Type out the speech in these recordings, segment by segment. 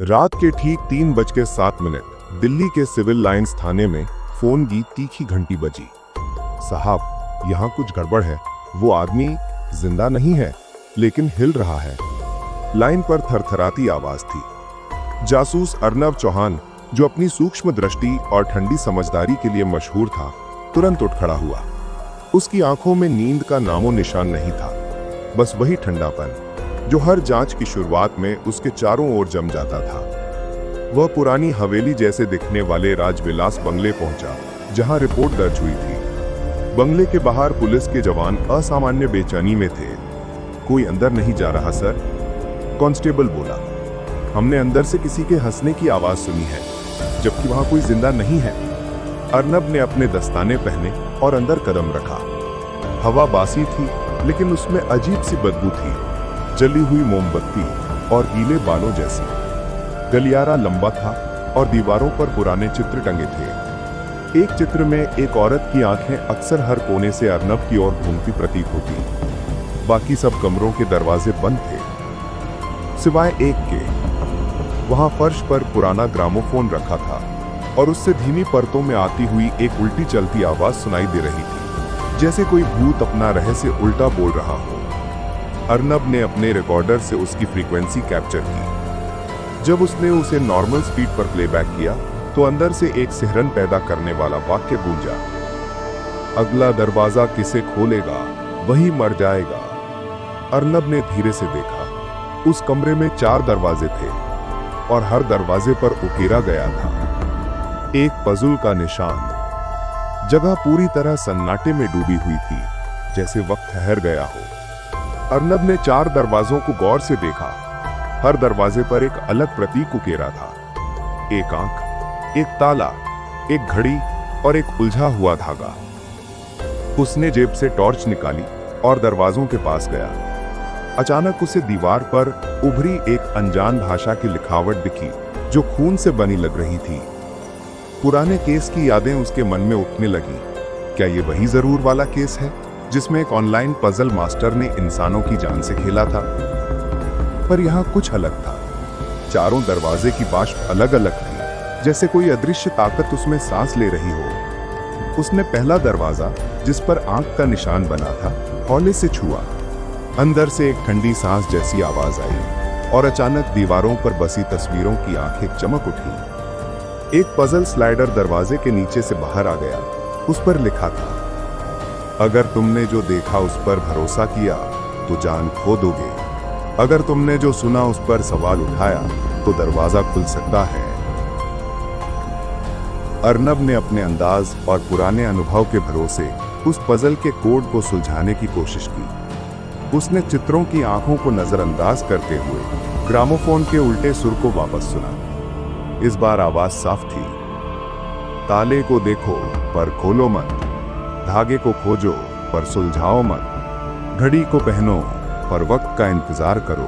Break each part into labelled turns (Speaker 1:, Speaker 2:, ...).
Speaker 1: रात के ठीक 3:07 दिल्ली के सिविल लाइंस थाने में फोन की तीखी घंटी बजी। साहब, यहाँ कुछ गड़बड़ है। वो आदमी जिंदा नहीं है, लेकिन हिल रहा है। लाइन पर थरथराती आवाज थी। जासूस अर्नब चौहान, जो अपनी सूक्ष्म दृष्टि और ठंडी समझदारी के लिए मशहूर था, तुरंत उठ खड़ा हुआ। उसकी आंखों में नींद का नामो निशान नहीं था, बस वही ठंडापन जो हर जांच की शुरुआत में उसके चारों ओर जम जाता था। वह पुरानी हवेली जैसे दिखने वाले राजविलास बंगले पहुंचा, जहां रिपोर्ट दर्ज हुई थी। बंगले के बाहर पुलिस के जवान असामान्य बेचैनी में थे। कोई अंदर नहीं जा रहा सर, कांस्टेबल बोला। हमने अंदर से किसी के हंसने की आवाज सुनी है, जबकि वहां कोई जिंदा नहीं है। अर्नब ने अपने दस्ताने पहने और अंदर कदम रखा। हवा बासी थी, लेकिन उसमें अजीब सी बदबू थी, जली हुई मोमबत्ती और गीले बालों जैसी। गलियारा लंबा था और दीवारों पर पुराने चित्र टंगे थे। एक चित्र में एक औरत की आंखें अक्सर हर कोने से अर्नब की ओर घूमती प्रतीत होती। बाकी सब कमरों के दरवाजे बंद थे, सिवाय एक के। वहां फर्श पर पुराना ग्रामोफोन रखा था और उससे धीमी परतों में आती हुई एक उल्टी चलती आवाज सुनाई दे रही थी, जैसे कोई भूत अपना रहस्य उल्टा बोल रहा हो। अर्नब ने अपने रिकॉर्डर से उसकी फ्रीक्वेंसी कैप्चर की। जब उसने उसे नॉर्मल स्पीड पर प्लेबैक किया, तो अंदर से एक सिहरन पैदा करने वाला वाक्य गूंजा। अगला दरवाजा किसे खोलेगा, वही मर जाएगा। अर्नब ने धीरे से देखा। उस कमरे में 4 दरवाजे थे और हर दरवाजे पर उकेरा गया था एक पजल का निशान। जगह पूरी तरह सन्नाटे में डूबी हुई थी, जैसे वक्त ठहर गया हो। अर्नब ने 4 दरवाजों को गौर से देखा। हर दरवाजे पर एक अलग प्रतीक उकेरा था। एक आंख, एक ताला, एक घड़ी और एक उलझा हुआ धागा। उसने जेब से टॉर्च निकाली और दरवाजों के पास गया। अचानक उसे दीवार पर उभरी एक अनजान भाषा की लिखावट दिखी, जो खून से बनी लग रही थी। पुराने केस की यादें उसके मन में उठने लगी। क्या ये वही जरूर वाला केस है जिसमें एक ऑनलाइन पजल मास्टर ने इंसानों की जान से खेला था? पर यहाँ कुछ अलग था। चारों दरवाजे की बाश्प अलग अलग थी, जैसे कोई अदृश्य ताकत उसमें सांस ले रही हो। उसने पहला दरवाजा, जिस पर आंख का निशान बना था, हौले से छुआ। अंदर से एक ठंडी सांस जैसी आवाज आई और अचानक दीवारों पर बसी तस्वीरों की आंखें चमक उठी। एक पजल स्लाइडर दरवाजे के नीचे से बाहर आ गया। उस पर लिखा था, अगर तुमने जो देखा उस पर भरोसा किया तो जान खो दोगे। अगर तुमने जो सुना उस पर सवाल उठाया तो दरवाजा खुल सकता है। अर्नब ने अपने अंदाज और पुराने अनुभव के भरोसे उस पजल के कोड को सुलझाने की कोशिश की। उसने चित्रों की आंखों को नजरअंदाज करते हुए ग्रामोफोन के उल्टे सुर को वापस सुना। इस बार आवाज साफ थी। ताले को देखो पर खोलो मत, धागे को खोजो पर सुलझाओ मत, घड़ी को पहनो पर वक्त का इंतजार करो।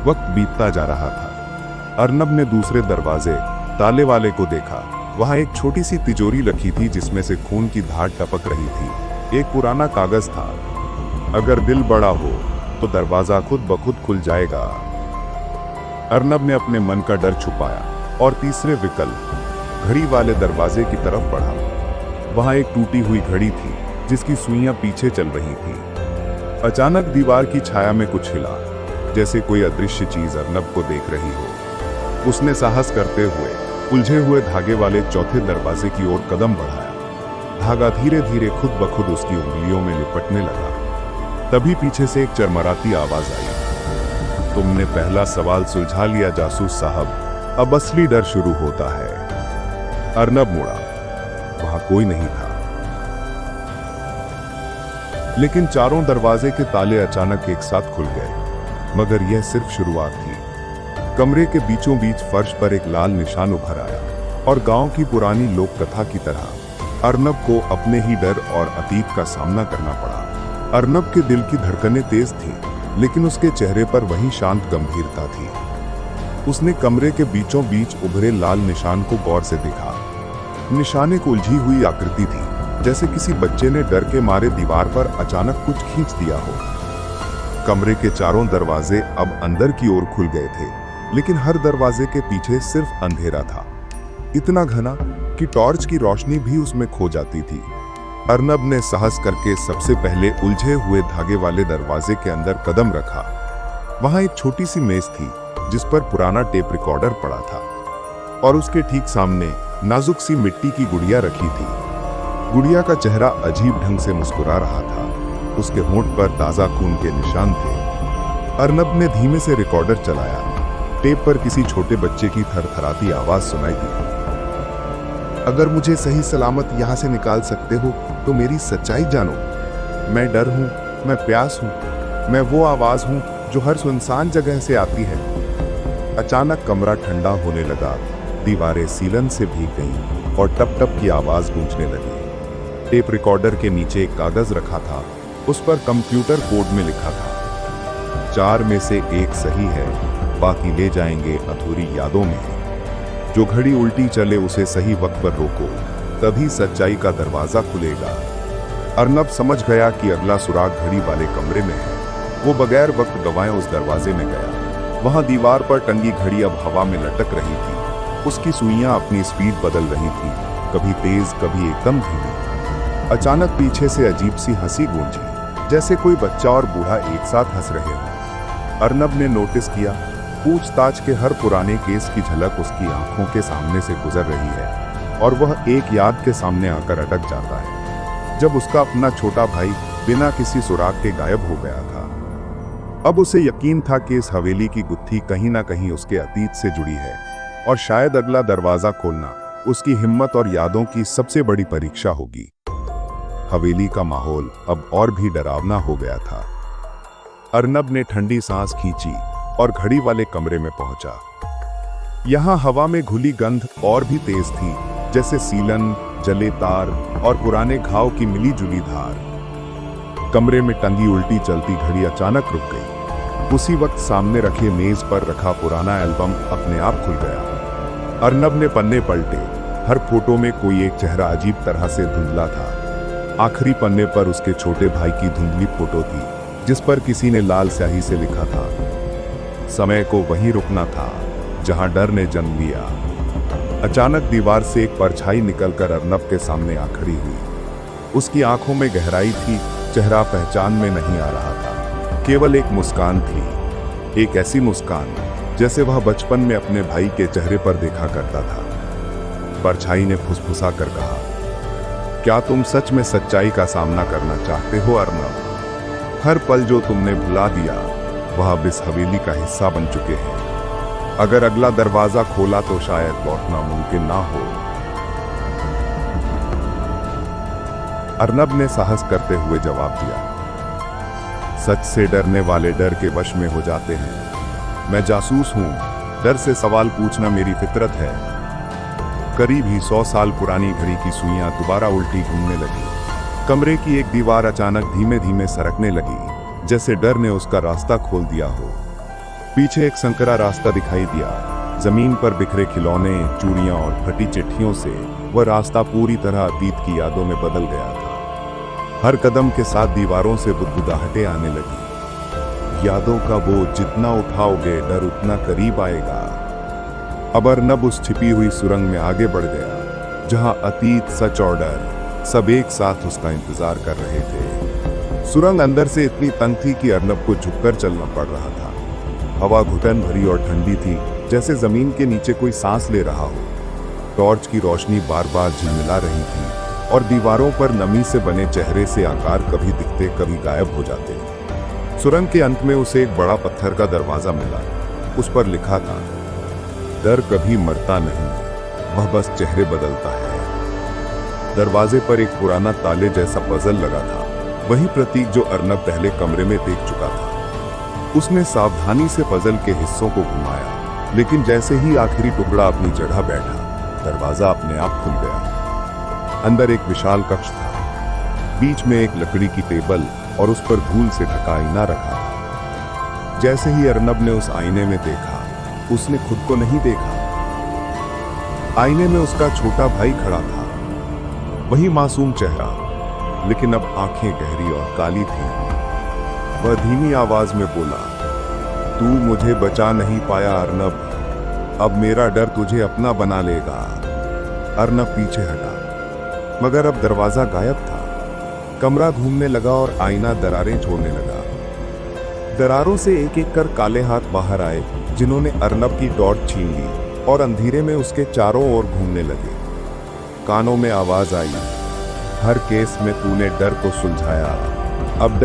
Speaker 1: वक्त बीतता जा रहा था। अर्नब ने दूसरे दरवाजे, ताले वाले को देखा। वहां एक छोटी सी तिजोरी रखी थी, जिसमें से खून की धार टपक रही थी। एक पुराना कागज था, अगर दिल बड़ा हो तो दरवाजा खुद ब खुद खुल जाएगा। अर्नब ने अपने मन का डर छुपाया और तीसरे विकल्प, घड़ी वाले दरवाजे की तरफ बढ़ा। वहां एक टूटी हुई घड़ी थी, जिसकी सुइयां पीछे चल रही थी। अचानक दीवार की छाया में कुछ हिला, जैसे कोई अदृश्य चीज अर्नब को देख रही हो। उसने साहस करते हुए उलझे हुए धागे वाले चौथे दरवाजे की ओर कदम बढ़ाया। धागा धीरे धीरे खुद ब खुद उसकी उंगलियों में लिपटने लगा। तभी पीछे से एक चरमराती आवाज आई, तुमने पहला सवाल सुलझा लिया जासूस साहब, अब असली डर शुरू होता है। अर्नब मुड़ा। वहां कोई नहीं था, लेकिन चारों दरवाजे के ताले अचानक एक साथ खुल गए। मगर यह सिर्फ शुरुआत थी। कमरे के बीचों बीच फर्श पर एक लाल निशान उभर आया और गांव की पुरानी लोक कथा की तरह अर्नब को अपने ही डर और अतीत का सामना करना पड़ा। अर्नब के दिल की धड़कनें तेज थीं, लेकिन उसके चेहरे पर वही शांत गंभीरता थी। उसने कमरे के बीचों बीच उभरे लाल निशान को गौर से देखा। निशान एक उलझी हुई आकृति थी, जैसे किसी बच्चे ने डर के मारे दीवार पर अचानक कुछ खींच दिया हो। कमरे के चारों दरवाजे अब अंदर की ओर खुल गए थे लेकिन हर दरवाजे के पीछे सिर्फ अंधेरा था, इतना घना कि टॉर्च की रोशनी भी उसमें खो जाती थी। अर्नब ने साहस करके सबसे पहले उलझे हुए धागे वाले दरवाजे के अंदर कदम रखा। वहां एक छोटी सी मेज थी जिस पर पुराना टेप रिकॉर्डर पड़ा था और उसके ठीक सामने नाजुक सी मिट्टी की गुड़िया रखी थी। गुड़िया का चेहरा अजीब ढंग से मुस्कुरा रहा था, उसके होंठ पर ताजा खून के निशान थे। अर्नब ने धीमे से रिकॉर्डर चलाया। टेप पर किसी छोटे बच्चे की थरथराती आवाज सुनाई दी। अगर मुझे सही सलामत यहाँ से निकाल सकते हो तो मेरी सच्चाई जानो। मैं डर हूँ, मैं प्यास हूँ, मैं वो आवाज हूँ जो हर सुनसान जगह से आती है। अचानक कमरा ठंडा होने लगा, दीवारें सीलन से भीग गईं और टप टप की आवाज गूंजने लगी। टेप रिकॉर्डर के नीचे एक कागज रखा था, उस पर कंप्यूटर कोड में लिखा था, 4 में से 1 सही है, बाकी ले जाएंगे अधूरी यादों में। जो घड़ी उल्टी चले उसे सही वक्त पर रोको, तभी सच्चाई का दरवाजा खुलेगा। अर्नब समझ गया कि अगला सुराग घड़ी वाले कमरे में है। वो बगैर वक्त गंवाए उस दरवाजे में गया। वहां दीवार पर टंगी घड़ी अब हवा में लटक रही थी। उसकी सुइयां अपनी स्पीड बदल रही थी, कभी तेज कभी एकदम धीमी। अचानक पीछे से अजीब सी हंसी गूंजी, जैसे कोई बच्चा और बूढ़ा एक साथ हंस रहे हों। अर्नब ने नोटिस किया, पूछताछ के हर पुराने केस की झलक उसकी आंखों के सामने से गुजर रही है और वह एक याद के सामने आकर अटक जाता है, जब उसका अपना छोटा भाई बिना किसी सुराग के गायब हो गया था। अब उसे यकीन था कि इस हवेली की गुत्थी कहीं ना कहीं उसके अतीत से जुड़ी है और शायद अगला दरवाजा खोलना उसकी हिम्मत और यादों की सबसे बड़ी परीक्षा होगी। हवेली का माहौल अब और भी डरावना हो गया था। अर्नब ने ठंडी सांस खींची और घड़ी वाले कमरे में पहुंचा। यहां हवा में घुली गंध और भी तेज थी, जैसे सीलन, जले तार और पुराने घाव की मिली जुली धार। कमरे में टंगी उल्टी चलती घड़ी अचानक रुक गई। उसी वक्त सामने रखे मेज पर रखा पुराना एल्बम अपने आप खुल गया। अर्नब ने पन्ने पलटे। हर फोटो में कोई एक चेहरा अजीब तरह से धुंधला था। आखिरी पन्ने पर उसके छोटे भाई की धुंधली फोटो थी, जिस पर किसी ने लाल स्याही से लिखा था, समय को वहीं रुकना था जहां डर ने जन्म लिया। अचानक दीवार से एक परछाई निकलकर अर्नब के सामने आ खड़ी हुई। उसकी आंखों में गहराई थी, चेहरा पहचान में नहीं आ रहा था। केवल एक मुस्कान थी, एक ऐसी मुस्कान जैसे वह बचपन में अपने भाई के चेहरे पर देखा करता था। परछाई ने फुसफुसा कर कहा, क्या तुम सच में सच्चाई का सामना करना चाहते हो अर्नब? हर पल जो तुमने भुला दिया वह अब इस हवेली का हिस्सा बन चुके हैं। अगर अगला दरवाजा खोला तो शायद लौटना मुमकिन ना हो। अर्नब ने साहस करते हुए जवाब दिया, सच से डरने वाले डर के वश में हो जाते हैं। मैं जासूस हूं, डर से सवाल पूछना मेरी फितरत है। करीब ही 100 साल पुरानी घड़ी की सुइयां दोबारा उल्टी घूमने लगी। कमरे की एक दीवार अचानक धीमे धीमे सरकने लगी, जैसे डर ने उसका रास्ता खोल दिया हो। पीछे एक संकरा रास्ता दिखाई दिया। जमीन पर बिखरे खिलौने, चूड़ियां और फटी चिट्ठियों से वह रास्ता पूरी तरह अतीत की यादों में बदल गया था। हर कदम के साथ दीवारों से बुदबुदाहटें आने लगी। यादों का बोझ जितना उठाओगे डर उतना करीब आएगा। अब अर्नब उस छिपी हुई सुरंग में आगे बढ़ गया, जहां अतीत, सच और डर सब एक साथ उसका इंतजार कर रहे थे। सुरंग अंदर से इतनी तंग थी कि अर्नब को झुककर चलना पड़ रहा था। हवा घुटन भरी और ठंडी थी, जैसे जमीन के नीचे कोई सांस ले रहा हो। टॉर्च की रोशनी बार बार झिलमिला रही थी और दीवारों पर नमी से बने चेहरे से आकार कभी दिखते कभी गायब हो जाते। सुरंग के अंत में उसे एक बड़ा पत्थर का दरवाजा मिला। उस पर लिखा था, डर कभी मरता नहीं, वह बस चेहरे बदलता है। दरवाजे पर एक पुराना ताले जैसा पजल लगा था, वही प्रतीक जो अर्नब पहले कमरे में देख चुका था। उसने सावधानी से पजल के हिस्सों को घुमाया, लेकिन जैसे ही आखिरी टुकड़ा अपनी जगह बैठा, दरवाजा अपने आप खुल गया। अंदर एक विशाल कक्ष था। बीच में एक लकड़ी की टेबल और उस पर धूल से ढका आईना रखा था। जैसे ही अर्नब ने उस आईने में देखा, उसने खुद को नहीं देखा। आईने में उसका छोटा भाई खड़ा था, वही मासूम चेहरा, लेकिन अब आंखें गहरी और काली थीं। वह धीमी आवाज में बोला, तू मुझे बचा नहीं पाया अर्नब, अब मेरा डर तुझे अपना बना लेगा। अर्नब पीछे हटा, मगर अब दरवाजा गायब था। कमरा घूमने लगा और आईना दरारें छोड़ने लगा। दरारों से एक एक कर काले हाथ बाहर आए, जिन्होंने अर्नब की टॉर्च छीन ली और अंधेरे में उसके चारों ओर घूमने लगे। कानों में आवाज आई, हर केस में तूने डर को सुलझाया, अब डर